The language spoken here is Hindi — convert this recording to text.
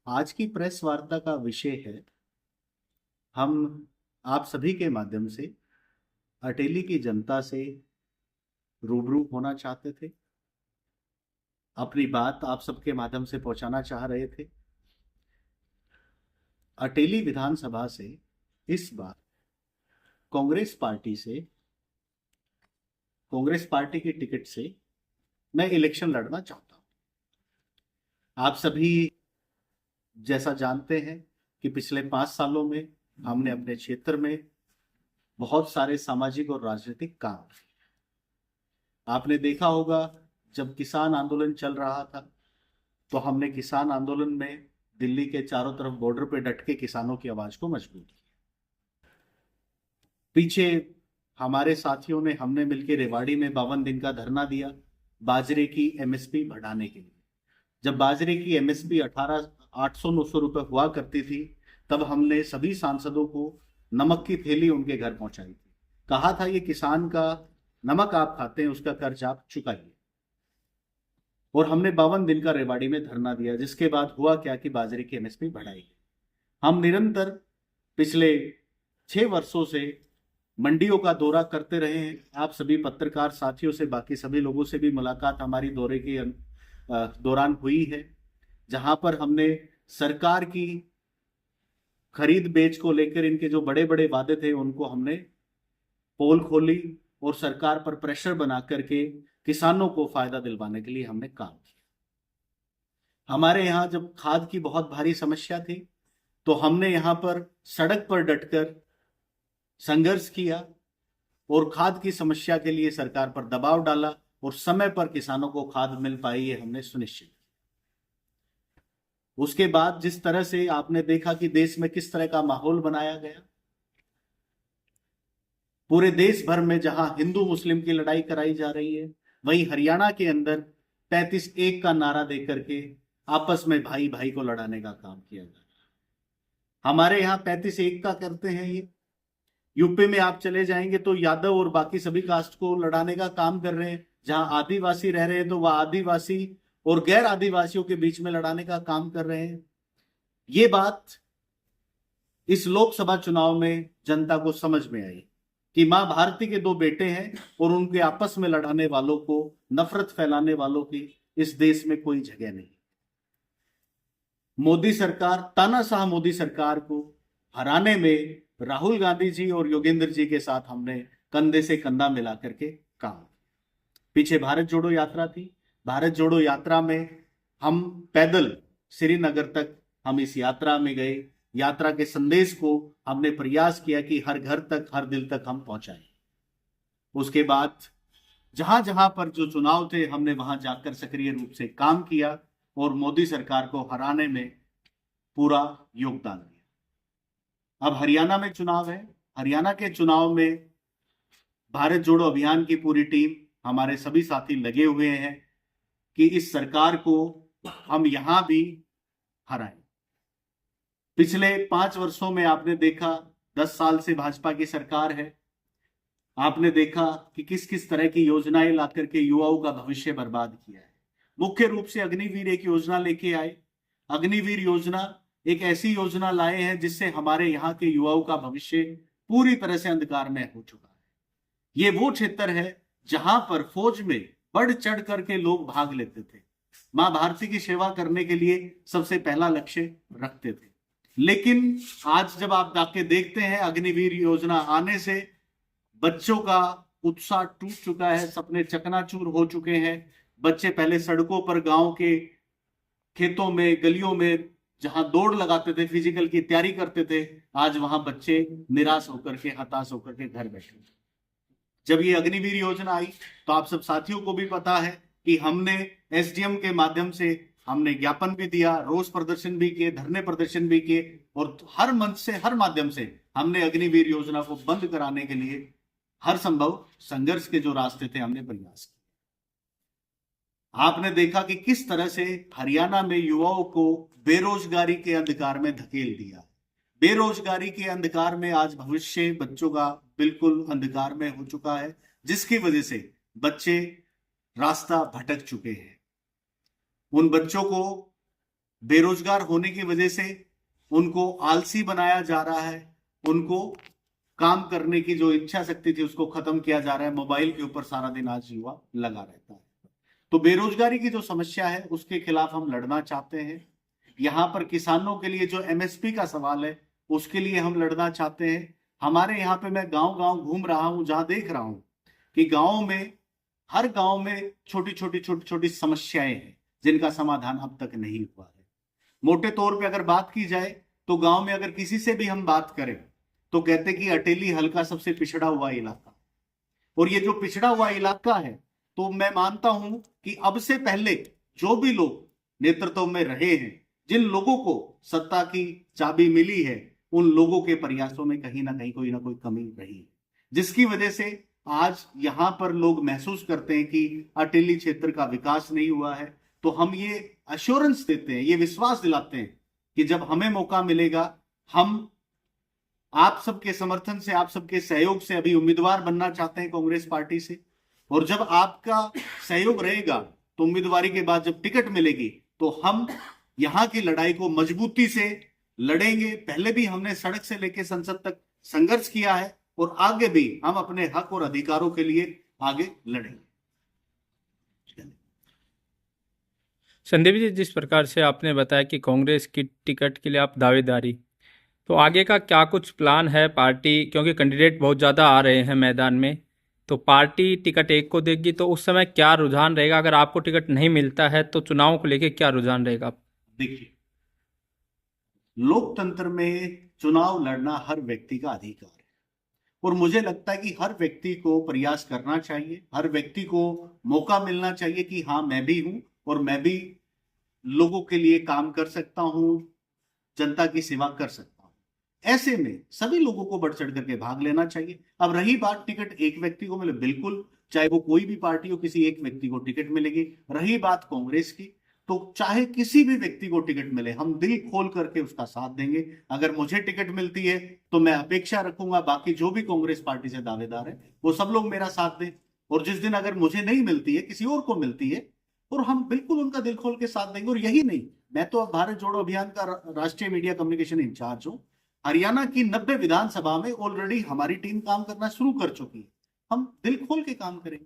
आज की प्रेस वार्ता का विषय है। हम आप सभी के माध्यम से अटेली की जनता से रूबरू होना चाहते थे, अपनी बात आप सबके माध्यम से पहुंचाना चाह रहे थे। अटेली विधानसभा से इस बार कांग्रेस पार्टी से कांग्रेस पार्टी की टिकट से मैं इलेक्शन लड़ना चाहता हूं। आप सभी जैसा जानते हैं कि पिछले 5 सालों में हमने अपने क्षेत्र में बहुत सारे सामाजिक और राजनीतिक काम किए। आपने देखा होगा, जब किसान आंदोलन चल रहा था तो हमने किसान आंदोलन में दिल्ली के चारों तरफ बॉर्डर पे डट के किसानों की आवाज को मजबूत किया। पीछे हमारे साथियों ने हमने मिलकर रेवाड़ी में 52 दिन का धरना दिया बाजरे की एमएसपी बढ़ाने के लिए। जब बाजरे की एमएसपी 800-900 रुपए हुआ करती थी, तब हमने सभी सांसदों को नमक की थैली उनके घर पहुंचाई थी। कहा था, ये किसान का नमक आप खाते हैं, उसका कर्ज आप चुकाइए। और हमने 52 दिन का रेवाड़ी में धरना दिया, जिसके बाद हुआ क्या कि बाजरे की एमएसपी बढ़ाई गई। हम निरंतर पिछले 6 वर्षों से मंडियों का दौरा करते रहे हैं। आप सभी पत्रकार साथियों से, बाकी सभी लोगों से भी मुलाकात हमारी दौरे के दौरान हुई है, जहां पर हमने सरकार की खरीद बेच को लेकर इनके जो बड़े बड़े वादे थे उनको हमने पोल खोली और सरकार पर प्रेशर बना करके किसानों को फायदा दिलवाने के लिए हमने काम किया। हमारे यहां जब खाद की बहुत भारी समस्या थी तो हमने यहां पर सड़क पर डटकर संघर्ष किया और खाद की समस्या के लिए सरकार पर दबाव डाला और समय पर किसानों को खाद मिल पाई, ये हमने सुनिश्चित। उसके बाद जिस तरह से आपने देखा कि देश में किस तरह का माहौल बनाया गया, पूरे देश भर में जहां हिंदू मुस्लिम की लड़ाई कराई जा रही है, वहीं हरियाणा के अंदर 35-1 का नारा देकर के आपस में भाई भाई को लड़ाने का काम किया जा रहा है। हमारे यहाँ 35-1 का करते हैं ये। यूपी में आप चले जाएंगे तो यादव और बाकी सभी कास्ट को लड़ाने का काम कर रहे हैं। जहां आदिवासी रह रहे हैं तो वह आदिवासी और गैर आदिवासियों के बीच में लड़ाने का काम कर रहे हैं। ये बात इस लोकसभा चुनाव में जनता को समझ में आई कि मां भारती के 2 बेटे हैं और उनके आपस में लड़ाने वालों को, नफरत फैलाने वालों की इस देश में कोई जगह नहीं। मोदी सरकार, तानाशाह मोदी सरकार को हराने में राहुल गांधी जी और योगेंद्र जी के साथ हमने कंधे से कंधा मिला करके काम। पीछे भारत जोड़ो यात्रा थी। भारत जोड़ो यात्रा में हम पैदल श्रीनगर तक हम इस यात्रा में गए। यात्रा के संदेश को हमने प्रयास किया कि हर घर तक, हर दिल तक हम पहुंचाएं। उसके बाद जहां जहां पर जो चुनाव थे, हमने वहां जाकर सक्रिय रूप से काम किया और मोदी सरकार को हराने में पूरा योगदान दिया। अब हरियाणा में चुनाव है। हरियाणा के चुनाव में भारत जोड़ो अभियान की पूरी टीम, हमारे सभी साथी लगे हुए हैं कि इस सरकार को हम यहां भी हराएं। पिछले 5 वर्षों में आपने देखा, 10 साल से भाजपा की सरकार है। आपने देखा कि किस किस तरह की योजनाएं ला करके युवाओं का भविष्य बर्बाद किया है। मुख्य रूप से अग्निवीर एक योजना लेके आए। अग्निवीर योजना एक ऐसी योजना लाए हैं जिससे हमारे यहाँ के युवाओं का भविष्य पूरी तरह से अंधकार में हो चुका है। ये वो क्षेत्र है जहां पर फौज में बढ़ चढ़ करके लोग भाग लेते थे, मां भारती की सेवा करने के लिए सबसे पहला लक्ष्य रखते थे। लेकिन आज जब आप जाके देखते हैं, अग्निवीर योजना आने से बच्चों का उत्साह टूट चुका है, सपने चकनाचूर हो चुके हैं। बच्चे पहले सड़कों पर, गांव के खेतों में, गलियों में जहां दौड़ लगाते थे, फिजिकल की तैयारी करते थे, आज वहां बच्चे निराश होकर के, हताश होकर के घर बैठे। जब ये अग्निवीर योजना आई तो आप सब साथियों को भी पता है कि हमने एसडीएम के माध्यम से हमने ज्ञापन भी दिया, रोष प्रदर्शन भी किए, धरने प्रदर्शन भी किए और हर मंच से, हर माध्यम से हमने अग्निवीर योजना को बंद कराने के लिए हर संभव संघर्ष के जो रास्ते थे हमने प्रयास किए। आपने देखा कि किस तरह से हरियाणा में युवाओं को बेरोजगारी के अंधकार में धकेल दिया। बेरोजगारी के अंधकार में आज भविष्य बच्चों का बिल्कुल अंधकार में हो चुका है, जिसकी वजह से बच्चे रास्ता भटक चुके हैं। उन बच्चों को बेरोजगार होने की वजह से उनको आलसी बनाया जा रहा है, उनको काम करने की जो इच्छा शक्ति थी उसको खत्म किया जा रहा है। मोबाइल के ऊपर सारा दिन आज युवा लगा रहता है। तो बेरोजगारी की जो समस्या है उसके खिलाफ हम लड़ना चाहते हैं। यहां पर किसानों के लिए जो एमएसपी का सवाल है उसके लिए हम लड़ना चाहते हैं। हमारे यहाँ पे मैं गांव गांव घूम रहा हूं, जहां देख रहा हूं कि गांव में, हर गांव में छोटी छोटी समस्याएं हैं जिनका समाधान अब तक नहीं हुआ है। मोटे तौर पे अगर बात की जाए तो गांव में अगर किसी से भी हम बात करें तो कहते कि अटेली हल्का सबसे पिछड़ा हुआ इलाका, और ये जो पिछड़ा हुआ इलाका है, तो मैं मानता हूं कि अब से पहले जो भी लोग नेतृत्व में रहे हैं, जिन लोगों को सत्ता की चाबी मिली है, उन लोगों के प्रयासों में कहीं ना कहीं कोई ना कोई कमी रही है, जिसकी वजह से आज यहां पर लोग महसूस करते हैं कि अटेली क्षेत्र का विकास नहीं हुआ है। तो हम ये अश्योरेंस देते हैं, ये विश्वास दिलाते हैं कि जब हमें मौका मिलेगा, हम आप सबके समर्थन से, आप सबके सहयोग से अभी उम्मीदवार बनना चाहते हैं कांग्रेस पार्टी से, और जब आपका सहयोग रहेगा तो उम्मीदवारी के बाद जब टिकट मिलेगी तो हम यहां की लड़ाई को मजबूती से लड़ेंगे। पहले भी हमने सड़क से लेकर संसद तक संघर्ष किया है और आगे भी हम अपने हक और अधिकारों के लिए आगे लड़ेंगे। संदीप जी, जिस प्रकार से आपने बताया कि कांग्रेस की टिकट के लिए आप दावेदारी, तो आगे का क्या कुछ प्लान है पार्टी, क्योंकि कैंडिडेट बहुत ज़्यादा आ रहे हैं मैदान में, तो पार्टी टिकट एक को देगी तो उस समय क्या रुझान रहेगा? अगर आपको टिकट नहीं मिलता है तो चुनाव को लेके क्या रुझान रहेगा? देखिए, लोकतंत्र में चुनाव लड़ना हर व्यक्ति का अधिकार है, और मुझे लगता है कि हर व्यक्ति को प्रयास करना चाहिए, हर व्यक्ति को मौका मिलना चाहिए कि हाँ, मैं भी हूं और मैं भी लोगों के लिए काम कर सकता हूं, जनता की सेवा कर सकता हूं। ऐसे में सभी लोगों को बढ़ चढ़ करके भाग लेना चाहिए। अब रही बात टिकट एक व्यक्ति को मिले, बिल्कुल, चाहे वो कोई भी पार्टी हो, किसी एक व्यक्ति को टिकट मिलेगी। रही बात कांग्रेस की, तो चाहे किसी भी व्यक्ति को टिकट मिले, हम दिल खोल करके उसका साथ देंगे। अगर मुझे टिकट मिलती है तो मैं अपेक्षा रखूंगा बाकी जो भी कांग्रेस पार्टी से दावेदार है वो सब लोग मेरा साथ दें, और जिस दिन अगर मुझे नहीं मिलती है, किसी और को मिलती है, और हम बिल्कुल उनका दिल खोल के साथ देंगे। और यही नहीं, मैं तो अब भारत जोड़ो अभियान का राष्ट्रीय मीडिया कम्युनिकेशन इंचार्ज हूं। हरियाणा की 90 विधानसभा में ऑलरेडी हमारी टीम काम करना शुरू कर चुकी है। हम दिल खोल के काम करेंगे।